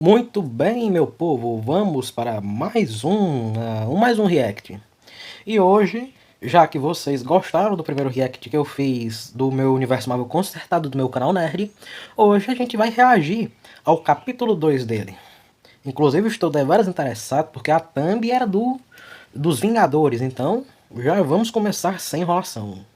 Muito bem, meu povo, vamos para mais um react. E hoje, já que vocês gostaram do primeiro react que eu fiz do meu Universo Marvel Consertado do meu canal Nerd, hoje a gente vai reagir ao capítulo 2 dele. Inclusive estou deveras interessado porque a thumb era dos Vingadores, então já vamos começar sem enrolação.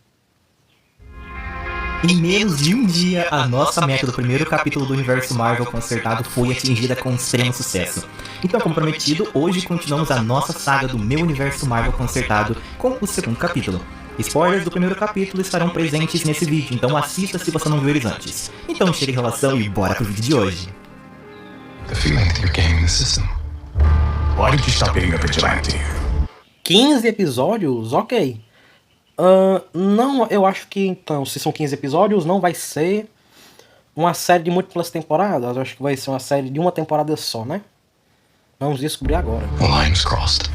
Em menos de um dia, a nossa meta do primeiro capítulo do Universo Marvel Consertado foi atingida com extremo sucesso. Então, como prometido, hoje continuamos a nossa saga do meu Universo Marvel Consertado com o segundo capítulo. Spoilers do primeiro capítulo estarão presentes nesse vídeo, então assista se você não viu eles antes. Então chega em relação e bora pro vídeo de hoje. The feeling that you're gaming the system. Why did you stop being a vigilante? 15 episódios? Ok. Não, eu acho que então, se são 15 episódios, não vai ser uma série de múltiplas temporadas. Eu acho que vai ser uma série de uma temporada só, né? Vamos descobrir agora. The line's crossed.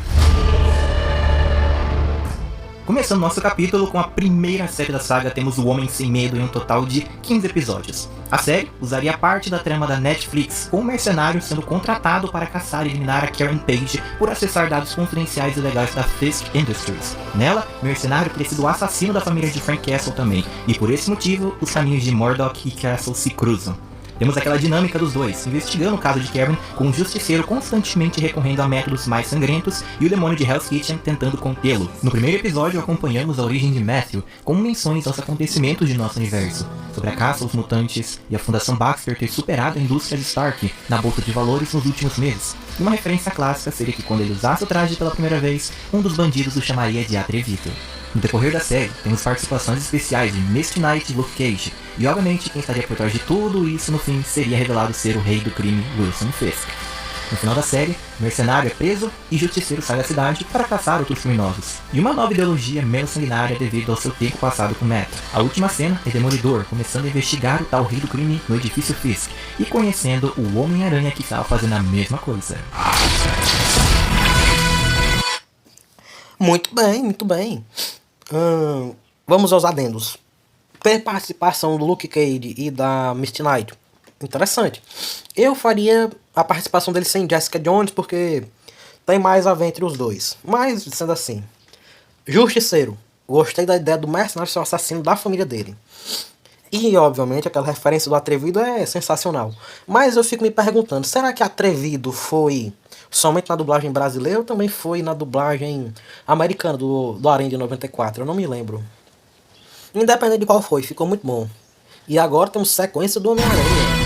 Começando nosso capítulo com a primeira série da saga, temos o Homem Sem Medo em um total de 15 episódios. A série usaria parte da trama da Netflix, com um mercenário sendo contratado para caçar e eliminar a Karen Page por acessar dados confidenciais e legais da Fisk Industries. Nela, o mercenário teria sido o assassino da família de Frank Castle também, e por esse motivo, os caminhos de Murdock e Castle se cruzam. Temos aquela dinâmica dos dois, investigando o caso de Karen, com o justiceiro constantemente recorrendo a métodos mais sangrentos e o demônio de Hell's Kitchen tentando contê-lo. No primeiro episódio acompanhamos a origem de Matthew, com menções aos acontecimentos de nosso universo, sobre a caça aos mutantes e a Fundação Baxter ter superado a indústria de Stark na bolsa de valores nos últimos meses. E uma referência clássica seria que quando ele usasse o traje pela primeira vez, um dos bandidos o chamaria de atrevido. No decorrer da série, temos participações especiais de Misty Knight e Luke Cage, e obviamente quem estaria por trás de tudo isso no fim seria revelado ser o rei do crime, Wilson Fisk. No final da série, o mercenário é preso e o justiceiro sai da cidade para caçar outros criminosos. E uma nova ideologia menos sanguinária devido ao seu tempo passado com Matt. A última cena é Demolidor começando a investigar o tal rei do crime no edifício Fisk e conhecendo o Homem-Aranha que estava fazendo a mesma coisa. Muito bem, muito bem. Vamos aos adendos. Ter participação do Luke Cage e da Misty Knight. Interessante. Eu faria a participação dele sem Jessica Jones porque tem mais a ver entre os dois. Mas, sendo assim, Justiceiro. Gostei da ideia do mercenário ser o assassino da família dele. E, obviamente, aquela referência do Atrevido é sensacional. Mas eu fico me perguntando, será que Atrevido foi somente na dublagem brasileira ou também foi na dublagem americana do Aranha de 94? Eu não me lembro. Independente de qual foi, ficou muito bom. E agora temos sequência do Homem-Aranha.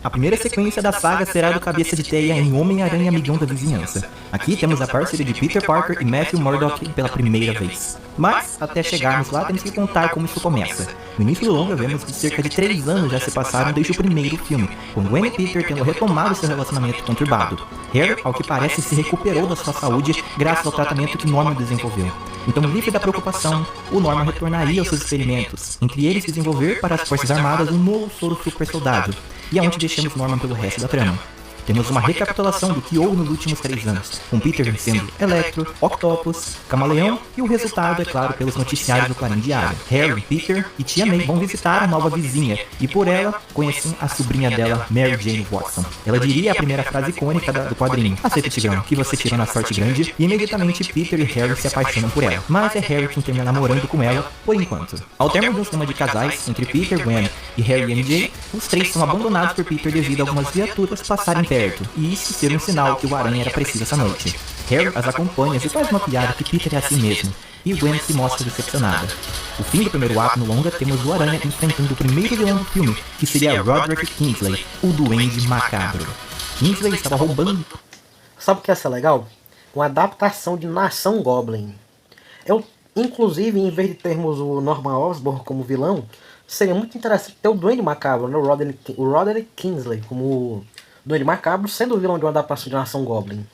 A primeira sequência da saga será do Cabeça de Teia em Homem-Aranha Amigão da Vizinhança. Aqui temos a parceria de Peter Parker e Matthew Murdock pela primeira vez. Mas, até chegarmos lá, temos que contar como isso começa. No início do longa, vemos que cerca de 3 anos já se passaram desde o primeiro filme, com Gwen e Peter tendo retomado seu relacionamento conturbado. Harry, ao que parece, se recuperou da sua saúde graças ao tratamento que Norman desenvolveu. Então, livre da preocupação, o Norman retornaria aos seus experimentos, entre eles desenvolver para as Forças Armadas um novo soro super soldado, e é onde deixamos Norman pelo resto da trama. Temos uma recapitulação do que houve nos últimos 3 anos, com Peter vencendo Electro, Octopus, Camaleão e o resultado, é claro, pelos noticiários do Clarim Diário. Harry, Peter e Tia May vão visitar a nova vizinha e por ela conhecem a sobrinha dela, Mary Jane Watson. Ela diria a primeira frase icônica do quadrinho: "Aceita, Tigrão, que você tirou na sorte grande", e imediatamente Peter e Harry se apaixonam por ela. Mas é Harry quem termina namorando com ela por enquanto. Ao término de um sistema de casais entre Peter, Gwen e Harry e MJ, os três são abandonados por Peter devido a algumas criaturas passarem perto, e isso ser um sinal que o Aranha era preciso essa noite. Harry as acompanha e faz uma piada que Peter é assim mesmo, e Gwen se mostra decepcionada. O fim do primeiro ato no longa, temos o Aranha enfrentando o primeiro vilão do filme, que seria Roderick Kingsley, o Duende Macabro. Kingsley estava roubando... Sabe o que ia ser legal? Uma adaptação de Nação Goblin. Eu, inclusive, em vez de termos o Norman Osborn como vilão, seria muito interessante ter o Duende Macabro, né? O Roderick Kingsley como Duende Macabro, sendo o vilão de uma adaptação de Nação Goblin.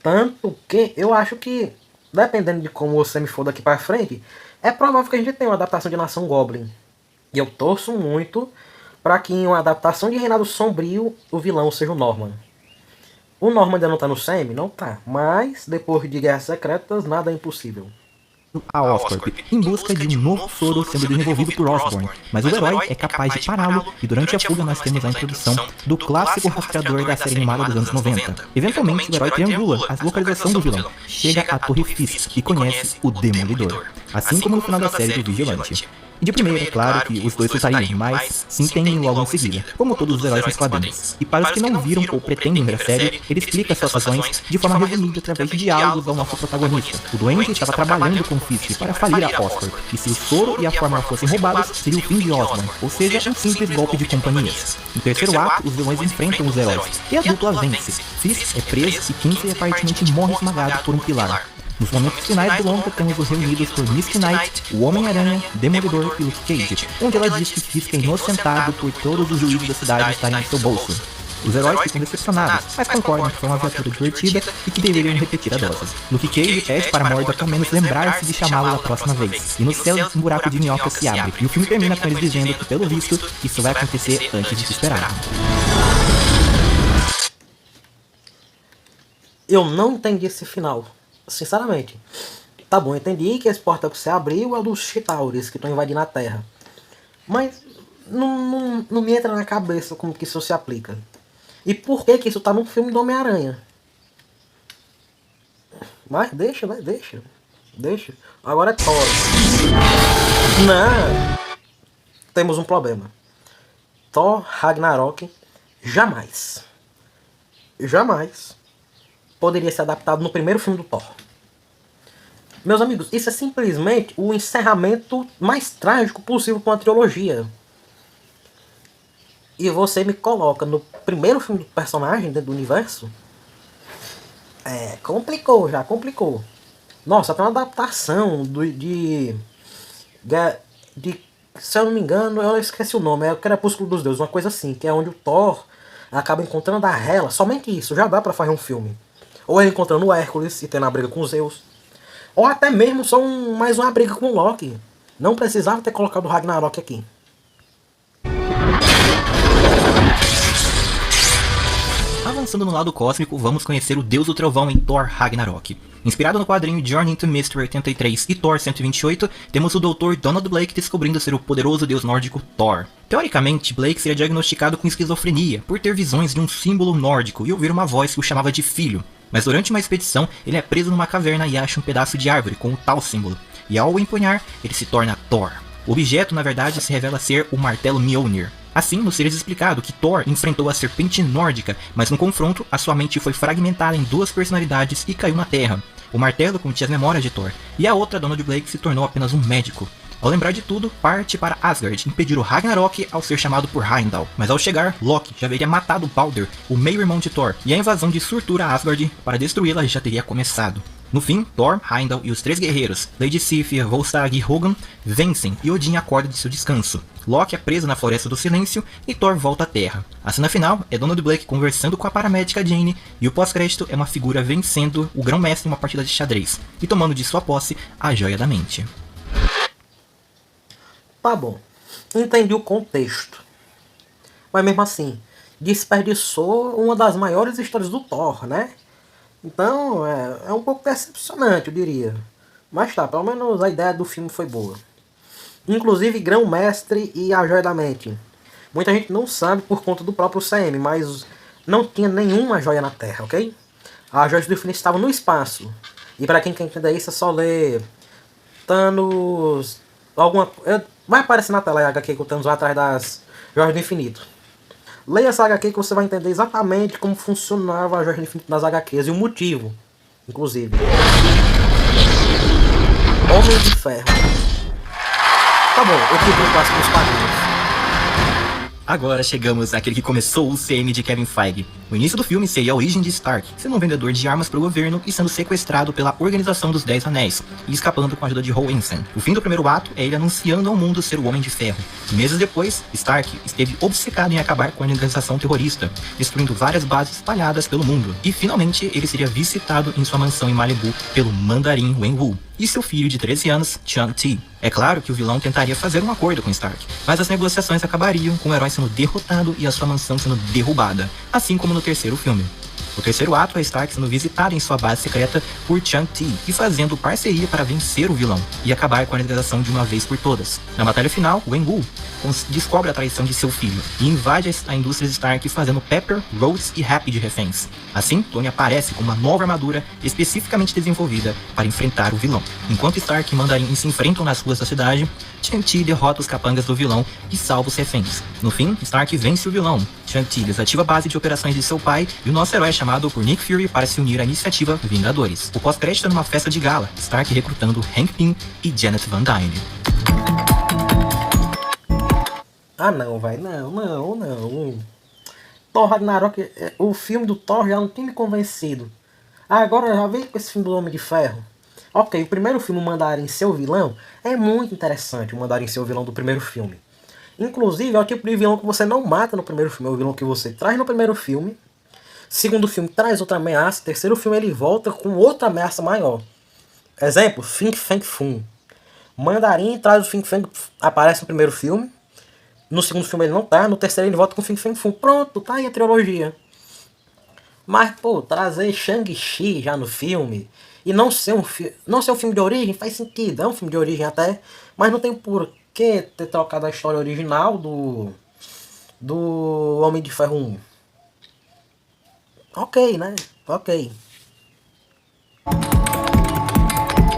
Tanto que eu acho que, dependendo de como você me for daqui pra frente, é provável que a gente tenha uma adaptação de Nação Goblin. E eu torço muito para que em uma adaptação de Reinado Sombrio, o vilão seja o Norman. O Norman ainda não tá no Sam? Não tá. Mas, depois de Guerras Secretas, nada é impossível. a Oscorp, em busca de um novo soro sendo desenvolvido por Osborn, mas o herói é capaz de pará-lo e durante a fuga nós temos a introdução do clássico rastreador da série animada dos anos 90. Eventualmente o herói triangula a localização do vilão, chega à Torre Fisk e conhece o Demolidor, assim como no final da série do Vigilante. E de primeira, é claro que os dois soltariam, mas se entendem logo em seguida, como todos os heróis nos quadrinhos. E para os que não viram ou pretendem ver a série, ele explica suas razões de forma resumida através de diálogos ao nosso protagonista. O doente estava trabalhando com Fisk para falir a Oscorp, e se o soro e a fórmula fossem roubados, seria o fim de Osborn, ou seja, um simples golpe de companhias. No terceiro ato, os vilões enfrentam os heróis, e a dupla vence. Fisk é preso e Kinsey aparentemente morre esmagado por um pilar. Nos momentos finais do longa, temos os reunidos por Misty Knight, o Homem-Aranha, Demolidor e Luke Cage, onde ela diz que Fisk é inocentado por todos os juízes da cidade estarem em seu bolso. Os heróis ficam decepcionados, mas concordam que foi uma aventura divertida e que deveriam repetir a dose. Luke Cage pede para Murdock ao menos lembrar-se de chamá-lo da próxima vez, e no céu um buraco de minhoca se abre, e o filme termina com eles dizendo que, pelo visto, isso vai acontecer antes de se esperar. Eu não entendi esse final. Sinceramente. Tá bom, entendi que esse portal que você abriu é dos Chitauris que estão invadindo a Terra. Mas não me entra na cabeça como que isso se aplica. E por que que isso tá num filme do Homem-Aranha? Mas deixa, né? Deixa. Agora é Thor. Não. Temos um problema. Thor Ragnarok jamais poderia ser adaptado no primeiro filme do Thor. Meus amigos, isso é simplesmente o encerramento mais trágico possível para uma trilogia. E você me coloca no primeiro filme do personagem dentro do universo? Complicou. Nossa, tem uma adaptação de se eu não me engano, eu esqueci o nome, é o Crepúsculo dos Deuses, uma coisa assim, que é onde o Thor acaba encontrando a Hela, somente isso, já dá pra fazer um filme. Ou ele encontrando o Hércules e tendo a briga com os Zeus. Ou até mesmo só mais uma briga com o Loki. Não precisava ter colocado o Ragnarok aqui. Avançando no lado cósmico, vamos conhecer o Deus do Trovão em Thor Ragnarok. Inspirado no quadrinho Journey into Mystery 83 e Thor 128, temos o Dr. Donald Blake descobrindo ser o poderoso deus nórdico Thor. Teoricamente, Blake seria diagnosticado com esquizofrenia por ter visões de um símbolo nórdico e ouvir uma voz que o chamava de filho. Mas durante uma expedição, ele é preso numa caverna e acha um pedaço de árvore com o tal símbolo. E ao o empunhar, ele se torna Thor. O objeto, na verdade, se revela ser o martelo Mjolnir. Assim, nos seres explicado que Thor enfrentou a serpente nórdica, mas no confronto, a sua mente foi fragmentada em duas personalidades e caiu na terra. O martelo continha as memórias de Thor, e a outra, Donald Blake, se tornou apenas um médico. Ao lembrar de tudo, parte para Asgard impedir o Ragnarok ao ser chamado por Heimdall. Mas ao chegar, Loki já haveria matado Balder, o meio-irmão de Thor, e a invasão de Surtur a Asgard para destruí-la já teria começado. No fim, Thor, Heimdall e os três guerreiros, Lady Sif, Volstagg e Hogun, vencem e Odin acorda de seu descanso. Loki é preso na Floresta do Silêncio e Thor volta à Terra. A cena final é Donald Blake conversando com a paramédica Jane e o pós-crédito é uma figura vencendo o grão-mestre em uma partida de xadrez e tomando de sua posse a Joia da Mente. Tá bom, entendi o contexto. Mas mesmo assim, desperdiçou uma das maiores histórias do Thor, né? Então é um pouco decepcionante, eu diria. Mas tá, pelo menos a ideia do filme foi boa. Inclusive Grão-Mestre e a Joia da Mente. Muita gente não sabe por conta do próprio CM, mas não tinha nenhuma joia na Terra, ok? As joias do infinito estavam no espaço. E pra quem quer entender isso é só ler Thanos... Vai aparecer na tela a HQ que o Thanos vai atrás das joias do infinito. Leia essa HQ que você vai entender exatamente como funcionava a joia do infinito nas HQs e o motivo, inclusive. Homem de Ferro. Tá bom, eu queria um clássico dos quadrinhos. Agora chegamos àquele que começou o CM de Kevin Feige. O início do filme seria a origem de Stark, sendo um vendedor de armas para o governo e sendo sequestrado pela Organização dos Dez Anéis, e escapando com a ajuda de Hohensen. O fim do primeiro ato é ele anunciando ao mundo ser o Homem de Ferro. Meses depois, Stark esteve obcecado em acabar com a organização terrorista, destruindo várias bases espalhadas pelo mundo. E finalmente, ele seria visitado em sua mansão em Malibu pelo Mandarim Wenwu e seu filho de 13 anos, Chang-Chi. É claro que o vilão tentaria fazer um acordo com Stark, mas as negociações acabariam com o herói sendo derrotado e a sua mansão sendo derrubada, assim como no terceiro filme. O terceiro ato é Stark sendo visitado em sua base secreta por Shang-Chi e fazendo parceria para vencer o vilão e acabar com a organização de uma vez por todas. Na batalha final, Wen-Wu descobre a traição de seu filho e invade a indústria Stark fazendo Pepper, Rhodes e Happy de reféns. Assim, Tony aparece com uma nova armadura especificamente desenvolvida para enfrentar o vilão. Enquanto Stark e Mandarim se enfrentam nas ruas da cidade, Shang-Chi derrota os capangas do vilão e salva os reféns. No fim, Stark vence o vilão. Shang-Chi desativa a base de operações de seu pai e o nosso herói é chamado por Nick Fury para se unir à iniciativa Vingadores. O pós-crédito é numa festa de gala, Stark recrutando Hank Pym e Janet Van Dyne. Ah não, vai, não. Thor Ragnarok, o filme do Thor já não tem me convencido. Agora já veio com esse filme do Homem de Ferro. Ok, o primeiro filme, o Mandarim ser o vilão, é muito interessante, o Mandarim ser o vilão do primeiro filme. Inclusive, é o tipo de vilão que você não mata no primeiro filme, é o vilão que você traz no primeiro filme. Segundo filme, traz outra ameaça. Terceiro filme, ele volta com outra ameaça maior. Exemplo, Fin Fang Foom. Mandarim traz o Fin Fang, aparece no primeiro filme. No segundo filme ele não tá, no terceiro ele volta com Fin Fang Foom. Pronto, tá aí a trilogia. Mas, pô, trazer Shang-Chi já no filme e não ser um filme de origem faz sentido. É um filme de origem até, mas não tem por que ter trocado a história original do Homem de Ferro 1. Ok, né? Ok.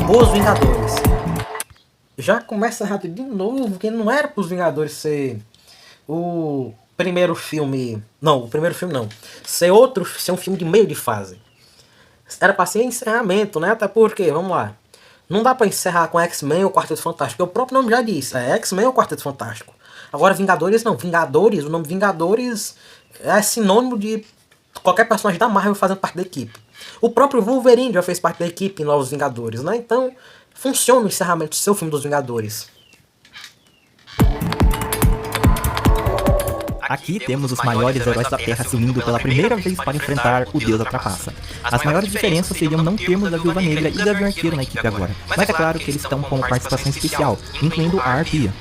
Os Vingadores. Já começa errado de novo, porque não era para os Vingadores ser o primeiro filme... Não, o primeiro filme não. Ser um filme de meio de fase. Era para ser encerramento, né? Até porque, vamos lá. Não dá para encerrar com X-Men ou Quarteto Fantástico, porque o próprio nome já disse. É X-Men ou Quarteto Fantástico. Agora Vingadores não. Vingadores, o nome Vingadores é sinônimo de qualquer personagem da Marvel fazendo parte da equipe. O próprio Wolverine já fez parte da equipe em Novos Vingadores, né? Então, funciona o encerramento do seu filme dos Vingadores. Aqui temos os maiores heróis da Terra se unindo pela primeira vez para enfrentar o Deus da Trapaça. As maiores diferenças seriam não termos a Viúva Negra e Gavião Arqueiro na equipe agora, mas é claro que eles estão com participação especial, incluindo a Arpia.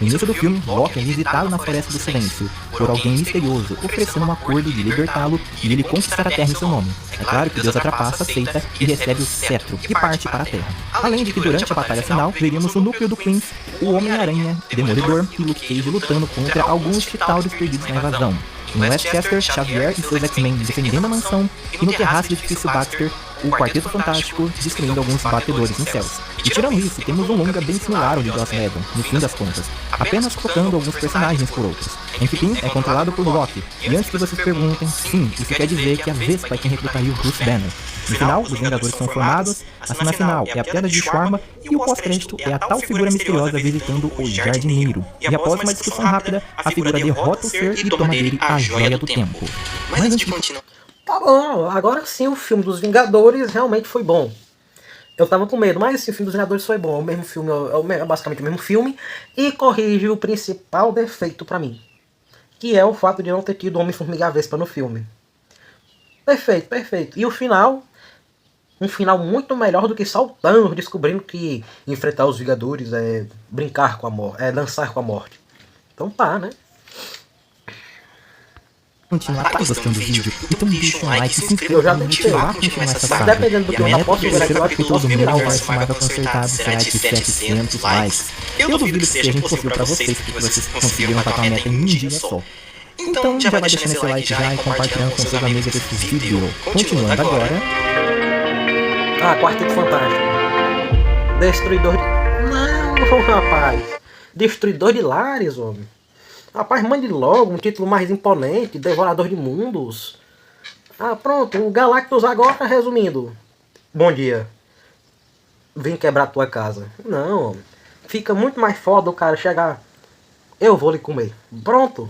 No início do filme, Loki é visitado na Floresta do Silêncio por alguém misterioso, oferecendo um acordo de libertá-lo e ele conquistar a Terra em seu nome. É claro que o Deus da Trapaça aceita e recebe o cetro e parte para a Terra. Além de que durante a batalha final, veríamos o núcleo do Queens, o Homem-Aranha, Demolidor e Luke Cage lutando contra alguns Chitauros perdidos na invasão. No Westchester, Xavier e seus X-Men defendendo a mansão, e no terraço do edifício Baxter, o Quarteto Fantástico destruindo alguns batedores em céus. E tirando isso, temos um longa bem similar ao de Joss Whedon, no fim das contas, apenas trocando alguns personagens por outros. Hank Pym é controlado por Loki, e antes que vocês perguntem, sim, isso quer dizer que a Vespa é quem recrutaria o Bruce Banner. No final, os Vingadores são formados, a cena final é a Pedra de Shawarma e o pós-crédito é a tal figura misteriosa visitando o Jardineiro. E após uma discussão rápida, a figura derrota o ser e toma dele a Joia do Tempo. Mas antes de continuar... Tá bom, agora sim o filme dos Vingadores realmente foi bom. Eu tava com medo, mas esse filme dos Vingadores foi bom. É o mesmo filme, é basicamente o mesmo filme. E corrige o principal defeito pra mim, que é o fato de não ter tido Homem-Formiga Vespa no filme. Perfeito, perfeito. E o final, um final muito melhor do que só o Thanos descobrindo que enfrentar os Vingadores é brincar com a morte, é dançar com a morte. Então tá, né? Continuar gostando do vídeo, então deixa um like, se inscreva no canal para continuar essa saga. Dependendo do que eu já posso ver aqui, eu acho que todo mundo vai se marca consertado será de 700 likes. Eu duvido que seja impossível para vocês, porque vocês conseguiram bater a meta em um dia só. Então já vai deixando esse like já e compartilhando com seus amigos esse vídeo. Continuando agora... Ah, Quarteto Fantástico. Destruidor de... Não, rapaz. Destruidor de lares, homem. Rapaz, mande logo um título mais imponente, Devorador de Mundos. Ah, pronto, o Galactus agora, resumindo. Bom dia. Vim quebrar tua casa. Não, fica muito mais foda o cara chegar... Eu vou lhe comer. Pronto.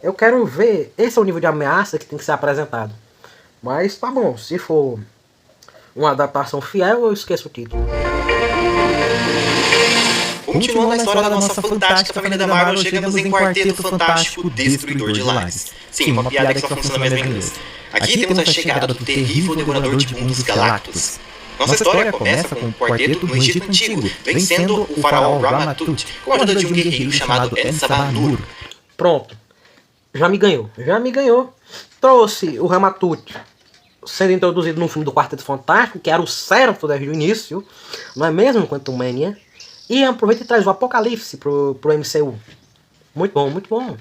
Eu quero ver... Esse é o nível de ameaça que tem que ser apresentado. Mas tá bom, se for uma adaptação fiel, eu esqueço o título. Continuando a história da nossa fantástica família da Marvel, chegamos em Quarteto Fantástico Destruidor de Lares. Sim, uma piada que só funciona mesmo em inglês. Aqui temos a chegada do terrível devorador de mundos Galactus. Nossa história começa com o quarteto no Egito Antigo, vencendo o faraó Ramatut, com a ajuda de um guerreiro chamado Ensabanur. Pronto. Já me ganhou. Trouxe o Ramatut sendo introduzido no filme do Quarteto Fantástico, que era o certo desde o início, não é mesmo, Quantumania? E aproveita e traz o Apocalipse pro MCU. Muito bom, muito bom.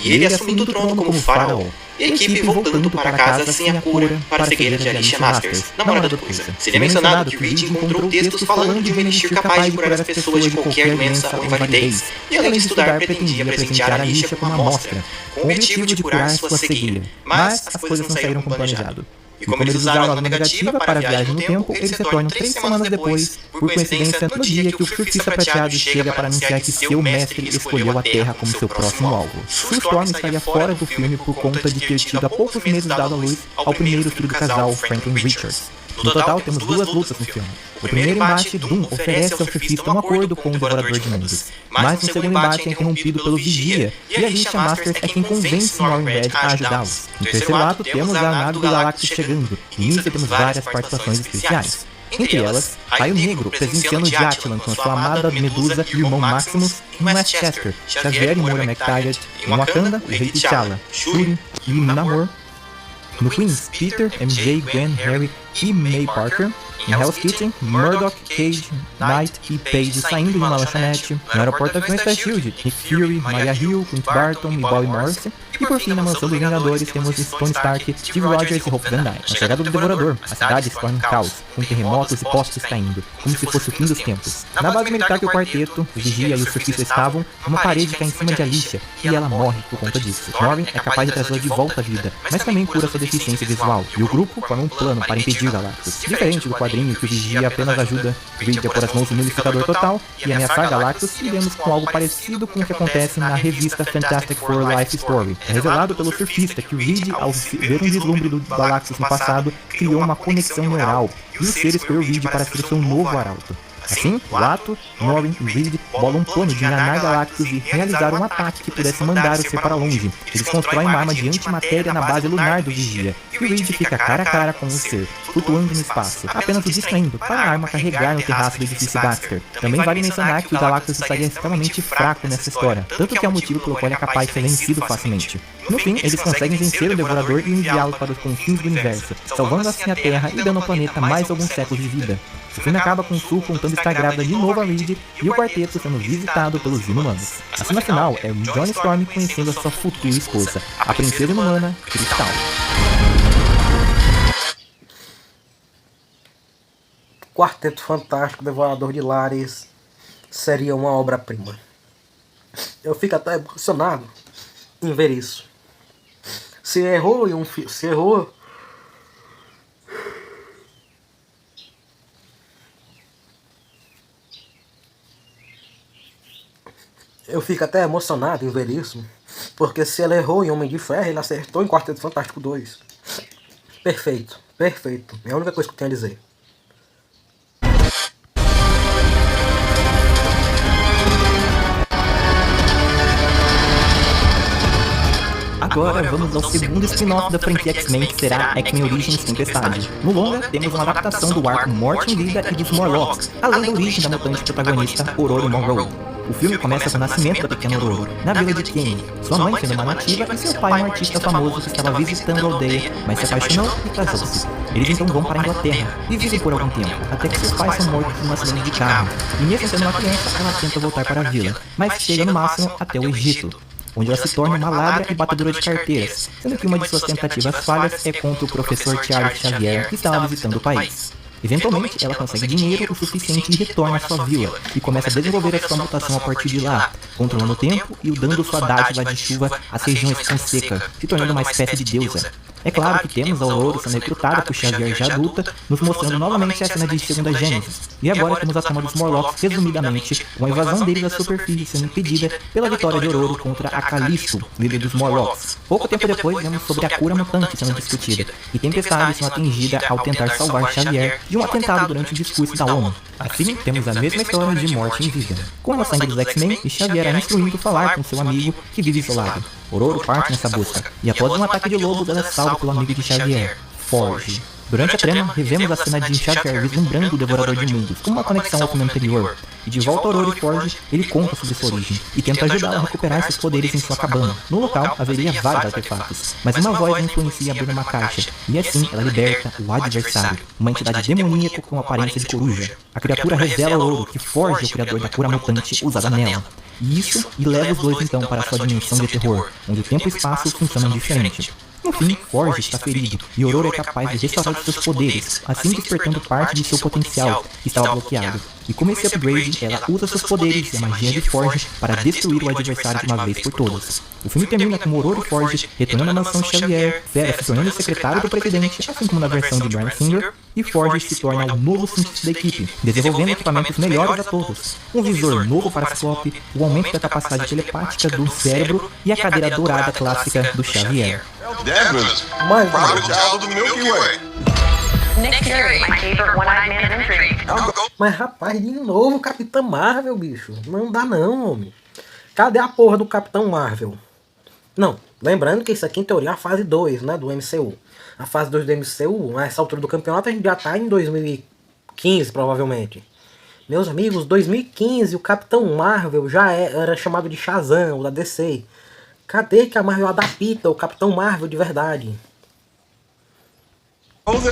E ele assumindo o trono como faraó. E a equipe voltando para casa sem a cura para a cegueira de Alicia Masters, namorada do Coisa. Seria mencionado que Reed encontrou textos falando de um elixir capaz de curar as pessoas de qualquer doença ou invalidez. E além de estudar, pretendia presentear a Alicia com uma amostra, com o objetivo de curar sua cegueira. Mas as coisas não saíram como planejado. E como eles usaram a nota negativa para a viagem no tempo, eles retornam 3 semanas depois, por coincidência, no dia que o surfista prateado chega para anunciar que seu mestre escolheu a Terra como seu próximo alvo. Sue Storm estaria fora do filme por conta de ter tido há poucos meses dado à luz ao primeiro filho do casal, Franklin Richards. No total, temos 2 lutas no filme. O primeiro embate, Doom oferece ao surfista um acordo com o Devorador de Mundos. Mas no segundo embate é interrompido pelo Vigia, e Alicia Masters é quem convence Norman Red a ajudá-los. No terceiro ato, temos a nave do Galactus chegando, e nisso temos várias participações especiais. Entre elas, Raio Negro presenciando Jatlan com sua amada Medusa e o irmão Maximus em Westchester, Xavier e Moira McTaggart em Wakanda, o Rei T'Challa, Shuri e Namor. No Queens, Peter, MJ, Gwen, Harry e May Parker. Em Hell's Kitchen, Murdoch, Cage, Knight e Paige saindo de uma lanchonete. No aeroporto aviões da SHIELD, Nick Fury, Maria Hill, Clint Barton e Bobby Morrison. E por fim, na mansão dos Vingadores, temos Tony Stark, Steve Rogers e Hope Van Dyne. Na chegada do Devorador, a cidade se torna um caos, com terremotos e postes caindo, como se fosse o fim dos tempos. Na base militar que o quarteto, o Vigia e o surfista estavam, uma parede cai em cima de Alicia, e ela morre por conta disso. Norman é capaz de trazê-la de volta à vida, mas também cura sua deficiência visual, e o grupo forma um plano para impedir Galactus. Diferente do quadrinho que o Vigia apenas ajuda Reed a pôr as mãos no Unificador Total e ameaçar Galactus, iremos com algo parecido com o que acontece na revista Fantastic Four Life Story. É revelado pelo surfista que o Reed, ao ver um vislumbre do Galactus no passado, criou uma conexão neural, e o ser escolheu Reed para ser seu novo arauto. Assim, o Ato, Norman e Reed bolam um plano de enganar Galactus e realizar um ataque que pudesse mandar o ser para longe. Eles constroem uma arma de antimatéria na base lunar do Vigia, e Reed fica cara a cara com o ser, flutuando no espaço, apenas o distraindo para a arma carregar no terraço do edifício Baxter. Também vale mencionar que o Galactus estaria extremamente fraco nessa história, tanto que é o motivo pelo qual ele é capaz de ser vencido facilmente. No fim, eles conseguem vencer o Devorador e enviá-lo para os confins do universo, salvando assim a Terra e dando ao planeta mais alguns séculos de vida. O filme acaba com Sue contando estar grávida de novo a Reed e o quarteto sendo visitado pelos Inumanos. A cena final é o Johnny Storm conhecendo a sua futura esposa, a princesa inumana Cristal. Quarteto Fantástico, Devorador de Lares seria uma obra-prima. Eu fico até emocionado em ver isso. Se errou em um filme, se errou. Eu fico até emocionado em ver isso, porque se ele errou em Homem de Ferro, ele acertou em Quarteto Fantástico 2. Perfeito, perfeito. É a única coisa que eu tenho a dizer. Agora vamos ao segundo spin-off da franquia X-Men, que será X-Men Origins Tempestade. No longa, temos uma adaptação do arco Morte em Vida e dos Morlocks, além da origem da mutante protagonista Ororo Monroe. O filme começa com o nascimento da pequena Ororo, na vila de Kenny, sua mãe sendo uma nativa e seu pai um artista famoso que estava visitando a aldeia, mas se apaixonou e casou-se. Eles então vão para a Inglaterra e vivem por algum tempo, até que seus pais são mortos num acidente de carro, e mesmo sendo uma criança, ela tenta voltar para a vila, mas chega no máximo até o Egito, onde ela se torna uma ladra e batedora de carteiras, sendo que uma de suas tentativas falhas é contra o professor Charles Xavier, que estava visitando o país. Eventualmente, ela consegue dinheiro o suficiente e retorna à sua vila, e começa a desenvolver a sua mutação a partir de lá, controlando o tempo e dando sua dádiva de chuva às regiões com seca, se tornando uma espécie de deusa. É claro que temos a Ororo sendo recrutada por Xavier já adulta, nos mostrando novamente a cena de Segunda Gênesis. E agora temos a trama dos Morlocks, resumidamente, com a invasão deles da superfície sendo impedida pela vitória de Ororo contra a Calisto, líder dos Morlocks. Pouco tempo depois, vemos sobre a cura mutante sendo discutida, e Tempestade sendo atingida ao tentar salvar Xavier de um atentado durante o discurso da ONU. Assim, temos a mesma história de Morte em Vida, com a sangue dos X-Men e Xavier a instruindo falar com seu amigo que vive isolado. Ororo parte nessa busca, e após um ataque de lobos, ela é salva pelo amigo de Xavier, Forge. Durante a trama, revemos a cena de Xavier vislumbrando o Devorador de Mundos, com uma conexão ao filme anterior. E de volta ao Aurora Forge, ele conta sobre sua origem, e tenta ajudá-la a recuperar seus poderes em sua cabana. No local, haveria vários artefatos, mas uma voz a influencia a abrir uma caixa, e assim ela liberta o adversário, uma entidade demoníaca com aparência de coruja. A criatura revela ao Ouro que Forge é o criador da cura mutante usada nela. E leva os dois então para sua dimensão de terror, onde o tempo e o espaço funcionam diferente. No fim, Forge está ferido, e Aurora é capaz de restaurar seus poderes, assim despertando parte de seu potencial, que estava bloqueado. E com esse upgrade, ela usa seus poderes e a magia de Forge para destruir o adversário de uma vez por todas. O filme termina com Aurora e Forge retornando à mansão Xavier, Vera se tornando secretário do presidente, assim como na versão de Bryan Singer, e Forge se torna o novo cientista da equipe, desenvolvendo equipamentos melhores a todos. Um visor novo para Ciclope, o aumento da capacidade telepática do cérebro e a cadeira dourada clássica do Xavier. Mas, Nick Fury, my favorite one-eyed man of intrigue. mas rapaz, de novo Capitã Marvel, bicho. Não dá não, homem. Cadê a porra do Capitão Marvel? Não, lembrando que isso aqui em teoria é a fase 2, né, do MCU. A fase 2 do MCU, nessa altura do campeonato, a gente já tá em 2015, provavelmente. Meus amigos, 2015, o Capitão Marvel já era chamado de Shazam, o da DC. Cadê que a Marvel adapta o Capitão Marvel de verdade? Cold,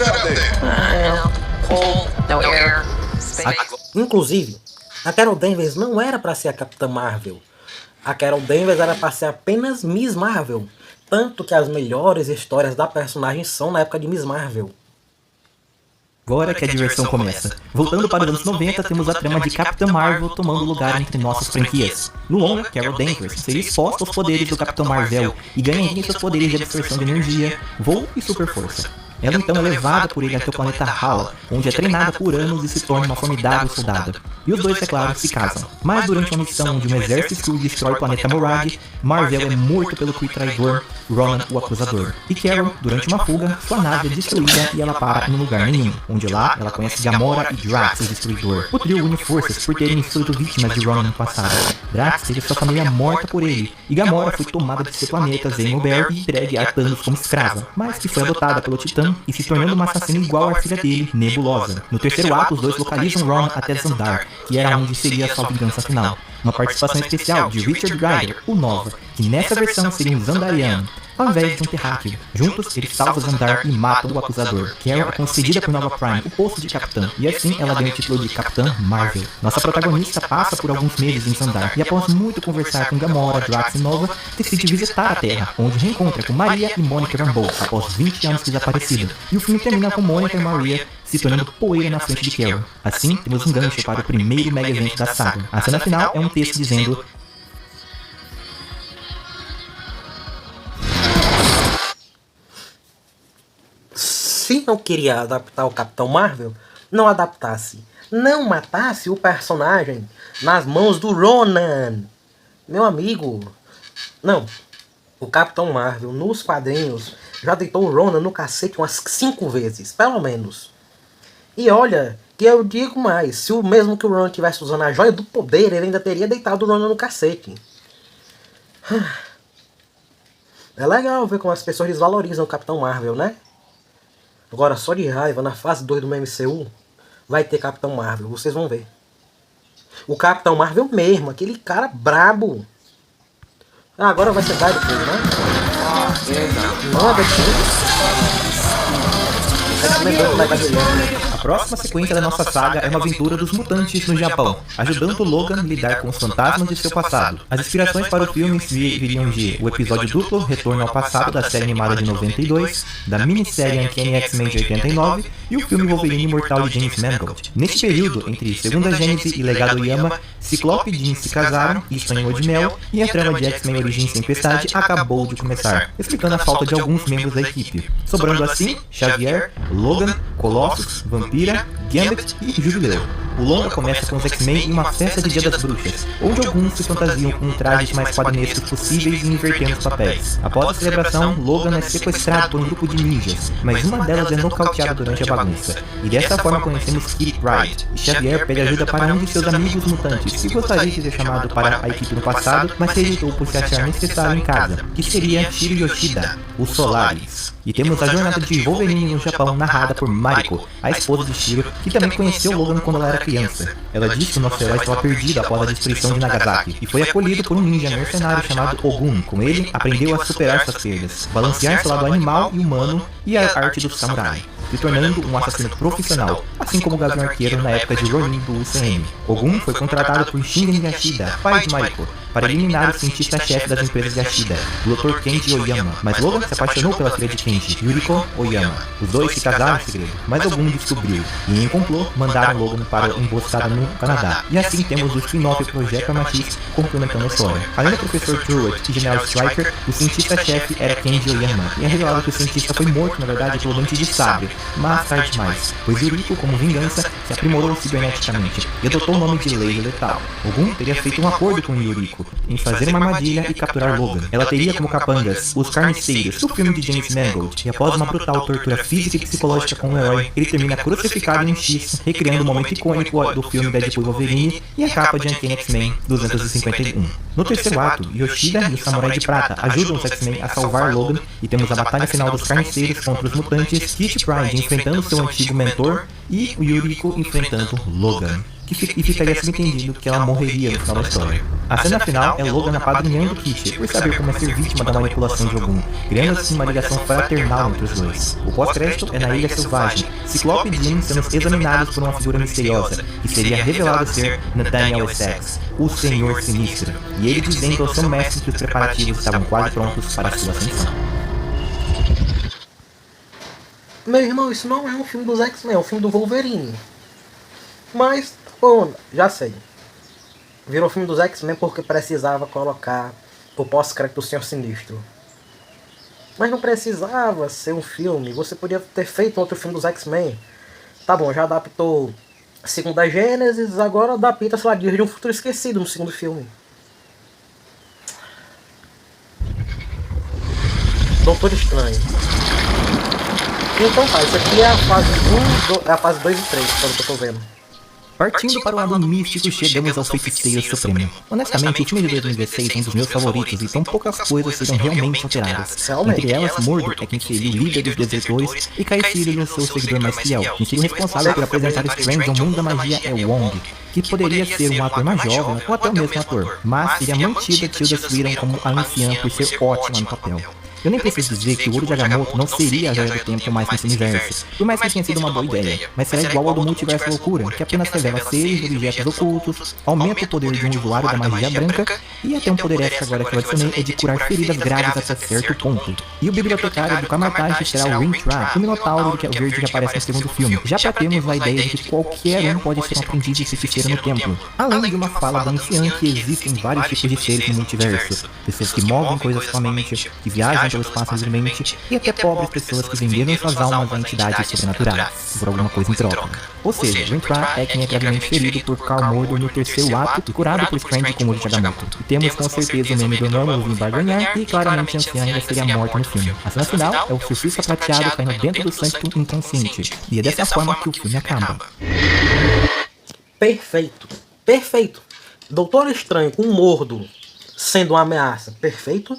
no air, space. Inclusive, a Carol Danvers não era pra ser a Capitã Marvel. A Carol Danvers era pra ser apenas Miss Marvel. Tanto que as melhores histórias da personagem são na época de Miss Marvel. Agora que a diversão começa. Voltando para os anos 90, temos a trama de Capitã Marvel tomando lugar entre nossas franquias. No longa, Carol Danvers seria exposta aos poderes do Capitão Marvel e ganharia seus poderes de absorção de energia, voo e super força. Ela então é levada por ele até o planeta Hala, onde é treinada por anos e se torna uma formidável soldada. E os dois, é claro, se casam. Mas durante uma missão onde um exército Skrull destrói o planeta Morag, Marvel é morto pelo Kree traidor, Ronan, o Acusador. E Carol, durante uma fuga, sua nave é destruída e ela para em lugar nenhum, onde lá ela conhece Gamora e Drax, o Destruidor. O trio une forças por terem sido vítimas de Ronan no passado. Drax teve sua família morta por ele, e Gamora foi tomada de seu planeta Zenober e entregue a Thanos como escrava, mas que foi adotada pelo Titã e se tornando uma assassina igual à filha dele, Nebulosa. No terceiro ato, os dois localizam Ronan até Xandar, que era onde seria sua vingança final. Uma participação especial de Richard Rider, o Nova, que nessa versão seria um Xandariano, ao invés de um terráqueo. Juntos, eles salvam Xandar e matam o Acusador. Carol é concedida por Nova Prime o posto de Capitã, e assim ela ganha o título de Capitã Marvel. Nossa protagonista passa por alguns meses em Xandar, e após muito conversar com Gamora, Drax e Nova, decide visitar a Terra, onde reencontra com Maria e Monica Rambeau, após 20 anos desaparecida. E o filme termina com Monica e Maria se tornando poeira na frente de Carol. Assim, temos um gancho para o primeiro mega evento da saga. A cena final é um texto dizendo: Se não queria adaptar o Capitão Marvel, não adaptasse. Não matasse o personagem nas mãos do Ronan. Meu amigo. Não. O Capitão Marvel, nos quadrinhos, já deitou o Ronan no cacete umas 5 vezes, pelo menos. E olha, que eu digo mais, se o mesmo que o Ronan estivesse usando a joia do poder, ele ainda teria deitado o Ronan no cacete. É legal ver como as pessoas desvalorizam o Capitão Marvel, né? Agora, só de raiva, na fase 2 do MCU, vai ter Capitão Marvel, vocês vão ver. O Capitão Marvel mesmo, aquele cara brabo. Ah, agora vai ser Deadpool, né? Não é Deadpool. A próxima sequência da nossa saga é uma aventura dos mutantes no Japão, ajudando Logan a lidar com os fantasmas de seu passado. As inspirações para o filme viriam de o episódio duplo Retorno ao Passado da série animada de 92, da minissérie Uncanny X-Men de 89 e o filme Wolverine Imortal de James Mangold. Neste período, entre Segunda Gênese e Legado Yama, Ciclope e Jean se casaram e estão em lua de mel, e a trama de X-Men Origins Tempestade acabou de começar, explicando a falta de alguns membros da equipe, sobrando assim Xavier, Logan, Colossus, Vampira, Gambit e Jubileu. O longa começa com os X-Men em uma festa de Dia das Bruxas, onde alguns se fantasiam com trajes mais quadrinescos possíveis e invertendo os papéis. Após a celebração, Logan é sequestrado por um grupo de ninjas, mas uma delas é nocauteada durante a bagunça. E dessa forma conhecemos Kitty Pryde, e Xavier pede ajuda para um de seus amigos mutantes, que gostaria de ser chamado para a equipe no passado, mas se irritou por se achar necessário em casa, que seria Shiro Yoshida, o Solaris. E temos a jornada de Wolverine no Japão narrada por Mariko, a esposa de Shiro, que também conheceu Logan quando ela era criança. Ela disse que o nosso herói estava perdido após a destruição de Nagasaki, e foi acolhido por um ninja mercenário chamado Ogun. Com ele, aprendeu a superar suas perdas, balancear seu lado animal e humano e a arte do samurai, se tornando um assassino profissional, assim como o Gavião Arqueiro na época de Ronin do UCM. Ogun foi contratado por Shingen Yashida, pai de Mariko, para eliminar o cientista-chefe das empresas Yashida, o Dr. Kenji Oyama. Mas Logan se apaixonou pela filha de Kenji, Yuriko Oyama. Os dois se casaram em segredo, mas Ogun descobriu, e em complô, mandaram Logan para uma emboscada no Canadá. E assim temos o spin-off Project Amethyst complementando a história. Além do Professor Truett e General Stryker, o cientista-chefe era Kenji Oyama, e é revelado que o cientista foi morto, na verdade, pelo dente de sábio, mas tarde demais, pois Yuriko, como vingança, se aprimorou ciberneticamente e adotou o nome de Laser Letal. Ogun teria feito um acordo com Yuriko em fazer uma armadilha e capturar Logan. Ela teria como capangas os carniceiros do filme de James Mangold, e após uma brutal tortura física e psicológica com o herói, ele termina crucificado em um X, recriando o momento icônico do filme Deadpool e Wolverine e a capa de Uncanny X-Men 251. No terceiro ato, Yoshida e o Samurai de Prata ajudam os X-Men a salvar Logan, e temos a batalha final dos carniceiros contra os mutantes, Kitty Pryde enfrentando seu antigo mentor e o Yuriko enfrentando Logan. E ficaria subentendido que ela morreria no final da história. A cena final é Logan apadrinhando Kitty por saber como é ser vítima da manipulação de Ogun, criando assim uma ligação fraternal entre os dois. O pós-crédito é na Ilha Selvagem, Ciclope e Jean sendo examinados por uma figura misteriosa, que seria revelado ser Nathaniel Essex, o Senhor Sinistro, e ele dizendo ao seu mestre que os preparativos estavam quase prontos para sua ascensão. Meu irmão, isso não é um filme dos X-Men, é um filme do Wolverine. Mas, pô, já sei. Virou filme dos X-Men porque precisava colocar o pós-crédito do Senhor Sinistro. Mas não precisava ser um filme. Você podia ter feito outro filme dos X-Men. Tá bom, já adaptou Segunda Gênesis, agora adapta, sei lá, Dias de um Futuro Esquecido no segundo filme. Doutor Estranho. Então tá, isso aqui é a fase 1, é a fase 2 e 3, pelo que eu tô vendo. Partindo para o lado místico, chegamos ao Feiticeiro Supremo. Honestamente, o filme de 2016 é um dos meus favoritos, e tão poucas coisas serão realmente alteradas. Entre elas, Mordo é quem seria o líder dos desertores, e Kaisiri é o seu seguidor mais fiel. Quem seria o responsável por apresentar Strange ao mundo da magia é Wong, que poderia ser um ator mais jovem ou até o mesmo ator, mas seria mantida Tilda Swinton como a anciã por ser ótima no papel. Eu nem preciso dizer que o Ouro de Agamotto não seria a joia do tempo mais nesse universo, por mais que tenha sido uma boa ideia, mas será igual ao do Multiverso Loucura, que apenas revela seres e objetos ocultos, aumenta o poder de um usuário da magia branca, e até um poder extra agora que eu adicionei é de curar feridas graves até certo ponto. E o bibliotecário do Kamar-Taj será o Rintrah, o Minotauro que é o verde que aparece no segundo filme, já pra termos a ideia de que qualquer um pode ser um aprendiz de feiticeiro no templo, além de uma fala da anciã que existem vários tipos de seres no multiverso, pessoas que movem coisas com a mente, que viajam pelo espaço livremente, e até pobres pessoas que venderam suas almas a entidades sobrenaturais, por alguma coisa em troca. Ou seja, Rintrah é quem é gravemente ferido por Karl Mordor no terceiro ato e curado por Strange com o Ouro de Agamotto. E temos com certeza o meme do nome ouvindo barganhar, e claramente a anciã ainda seria morta no filme. A cena final é o surfista prateado caindo dentro do santo inconsciente, e é dessa forma que o filme acaba. Perfeito, perfeito. Doutor Estranho com Mordo sendo uma ameaça, perfeito.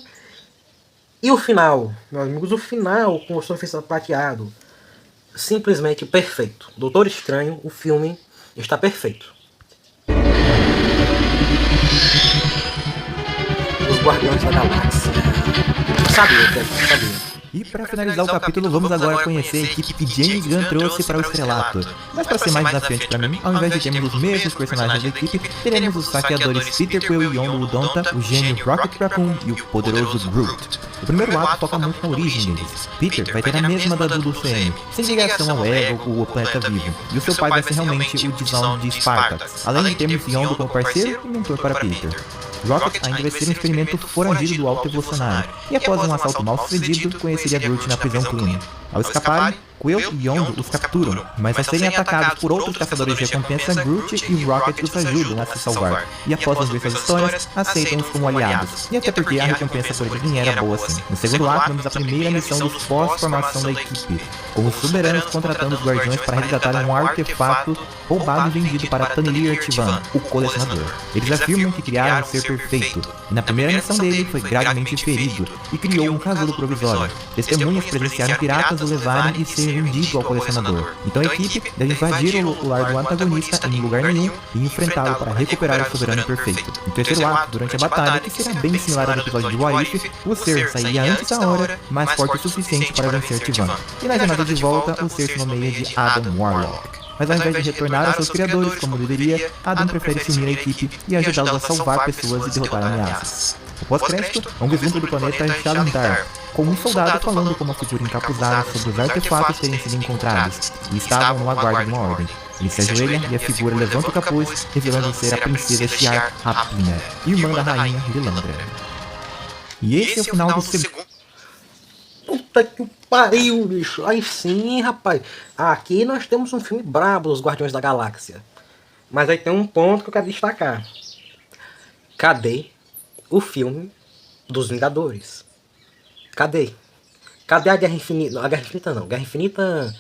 E o final, meus amigos, o final com o surfista prateado, simplesmente perfeito. Doutor Estranho, o filme está perfeito. Os Guardiões da Galáxia. Sabia. E para finalizar o capítulo, vamos agora conhecer a equipe que James Gunn trouxe para o estrelato. Mas para ser mais desafiante para mim, ao invés de termos os mesmos personagens da equipe, teremos os saqueadores Peter Quill e Yondu Udonta, o gênio Rocket Raccoon e o poderoso Groot. O primeiro ato foca muito na origem deles. Peter vai ter a mesma da do UCM, sem ligação ao ego ou ao planeta vivo, e o seu pai vai ser realmente o Dizão de Spartax, além de termos Yondu como parceiro e mentor para Peter. Rocket ainda vai ser um experimento foragido do alto evolucionário, e após um assalto mal sucedido, conheceria Groot na prisão Clooney. Ao escaparem, Quill e Yondu os capturam, mas ao serem atacados por outros caçadores de recompensa, Groot e Rocket os ajudam a se salvar, e após ouvir suas histórias, aceitam-os como aliados, e até porque a recompensa por eles nem era boa assim. No segundo ato, vemos a primeira missão dos pós-formação da equipe, com os soberanos contratando os guardiões para resgatar um artefato roubado e vendido para Tanlir Tivan, o colecionador. Eles afirmam que criaram um ser perfeito, e na primeira missão dele foi gravemente ferido, e criou um casulo provisório. Testemunhas presenciaram piratas o levarem e ser vendido ao colecionador. Então a equipe deve invadir o lar do antagonista em lugar nenhum e enfrentá-lo para recuperar o soberano perfeito. No terceiro ato, durante a batalha, que será bem similar ao episódio de What If, o ser saía antes da hora, mas forte o suficiente para vencer Tivan. E na jornada de volta, o ser se nomeia de Adam Warlock. Mas ao invés de retornar aos seus criadores como deveria, Adam prefere se unir à equipe e ajudá-los a salvar pessoas e derrotar ameaças. O pós-crédito é um vislumbre do planeta Shalandar, com um soldado falando com uma figura encapuzada sobre os artefatos terem sido encontrados, e estavam no aguardo de uma ordem. Ele se ajoelha e a figura levanta o capuz, revelando ser a princesa Shiar Rapina, irmã da rainha Lilandra. E esse é o final do segundo... Puta que pariu, bicho. Aí sim, rapaz. Aqui nós temos um filme brabo dos Guardiões da Galáxia. Mas aí tem um ponto que eu quero destacar. Cadê o filme dos Vingadores? Cadê? Cadê a Guerra Infinita? A Guerra Infinita não. Guerra Infinita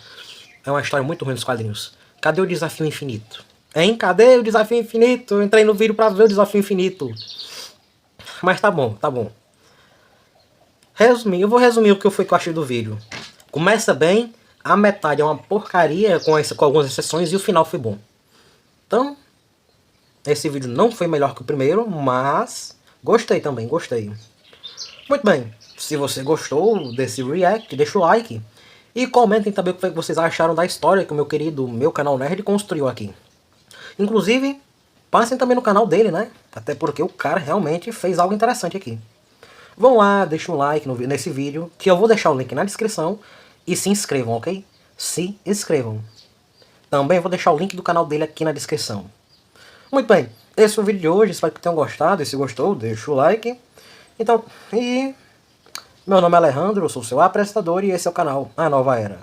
é uma história muito ruim dos quadrinhos. Cadê o Desafio Infinito? Hein? Cadê o Desafio Infinito? Eu entrei no vídeo pra ver o Desafio Infinito. Mas tá bom, tá bom. Eu vou resumir o que eu achei do vídeo. Começa bem, a metade é uma porcaria com algumas exceções e o final foi bom. Então, esse vídeo não foi melhor que o primeiro, mas gostei também, gostei. Muito bem, se você gostou desse react, deixa o like e comentem também o que vocês acharam da história que o meu canal Nerd construiu aqui. Inclusive, passem também no canal dele, né? Até porque o cara realmente fez algo interessante aqui. Vão lá, deixem um like nesse vídeo, que eu vou deixar o link na descrição. E se inscrevam, ok? Se inscrevam. Também vou deixar o link do canal dele aqui na descrição. Muito bem, esse foi o vídeo de hoje, espero que tenham gostado. E se gostou, deixa o like. Então, meu nome é Alejandro, eu sou seu apresentador e esse é o canal A Nova Era.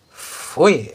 Fui!